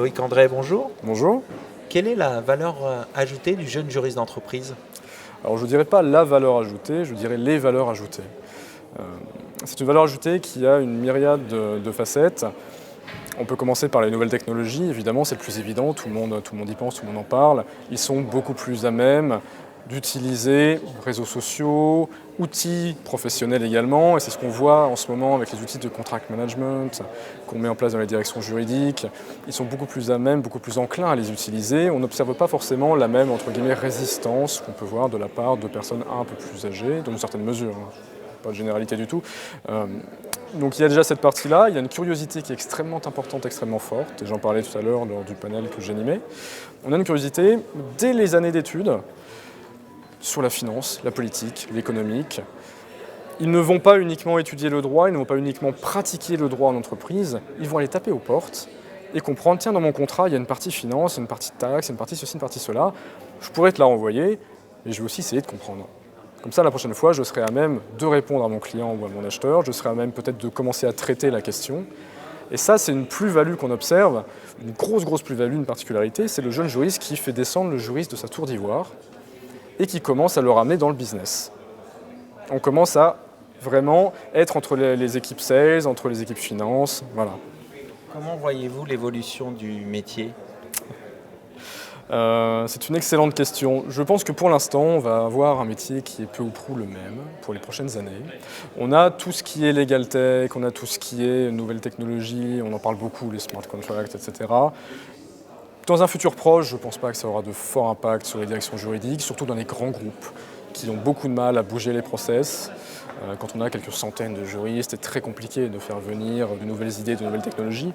Loïc André, bonjour. Bonjour. Quelle est la valeur ajoutée du jeune juriste d'entreprise? Alors je ne dirais pas la valeur ajoutée, je dirais les valeurs ajoutées. C'est une valeur ajoutée qui a une myriade de facettes. On peut commencer par les nouvelles technologies, évidemment c'est le plus évident, tout le monde y pense, tout le monde en parle. Ils sont beaucoup plus à même d'utiliser réseaux sociaux, outils professionnels également, et c'est ce qu'on voit en ce moment avec les outils de contract management qu'on met en place dans les directions juridiques. Ils sont beaucoup plus à même, beaucoup plus enclins à les utiliser. On n'observe pas forcément la même, entre guillemets, résistance qu'on peut voir de la part de personnes un peu plus âgées, dans une certaine mesure, hein. Pas de généralité du tout. Donc il y a déjà cette partie-là, il y a une curiosité qui est extrêmement importante, extrêmement forte, et j'en parlais tout à l'heure lors du panel que j'animais. On a une curiosité dès les années d'études sur la finance, la politique, l'économique. Ils ne vont pas uniquement étudier le droit, ils ne vont pas uniquement pratiquer le droit en entreprise, ils vont aller taper aux portes et comprendre, tiens, dans mon contrat, il y a une partie finance, une partie taxe, une partie ceci, une partie cela, je pourrais te la renvoyer, et je vais aussi essayer de comprendre. Comme ça, la prochaine fois, je serai à même de répondre à mon client ou à mon acheteur, je serai à même peut-être de commencer à traiter la question. Et ça, c'est une plus-value qu'on observe, une grosse plus-value, une particularité, c'est le jeune juriste qui fait descendre le juriste de sa tour d'ivoire et qui commence à le ramener dans le business. On commence à vraiment être entre les équipes sales, entre les équipes finance, voilà. Comment voyez-vous l'évolution du métier? C'est une excellente question. Je pense que pour l'instant, on va avoir un métier qui est peu ou prou le même pour les prochaines années. On a tout ce qui est legal tech, on a tout ce qui est nouvelles technologies, on en parle beaucoup, les smart contracts, etc. Dans un futur proche, je ne pense pas que ça aura de fort impact sur les directions juridiques, surtout dans les grands groupes qui ont beaucoup de mal à bouger les process. Quand on a quelques centaines de juristes, c'est très compliqué de faire venir de nouvelles idées, de nouvelles technologies.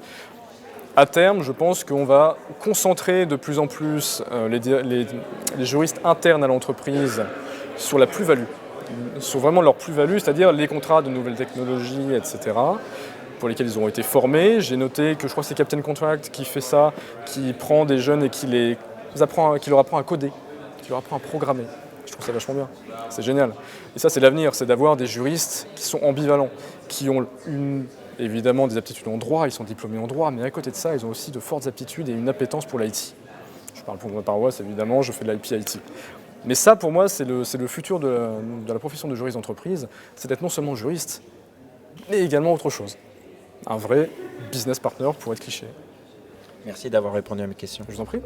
À terme, je pense qu'on va concentrer de plus en plus les juristes internes à l'entreprise sur la plus-value, sur vraiment leur plus-value, c'est-à-dire les contrats de nouvelles technologies, etc., pour lesquels ils ont été formés. J'ai noté que je crois que c'est Captain Contract qui fait ça, qui prend des jeunes et qui leur apprend à coder, qui leur apprend à programmer. Je trouve ça vachement bien, c'est génial. Et ça, c'est l'avenir, c'est d'avoir des juristes qui sont ambivalents, qui ont évidemment des aptitudes en droit, ils sont diplômés en droit, mais à côté de ça, ils ont aussi de fortes aptitudes et une appétence pour l'IT. Je parle pour ma paroisse, évidemment, je fais de l'IP-IT. Mais ça, pour moi, c'est le futur de la profession de juriste d'entreprise, c'est d'être non seulement juriste, mais également autre chose. Un vrai business partner pour être cliché. Merci d'avoir répondu à mes questions. Je vous en prie.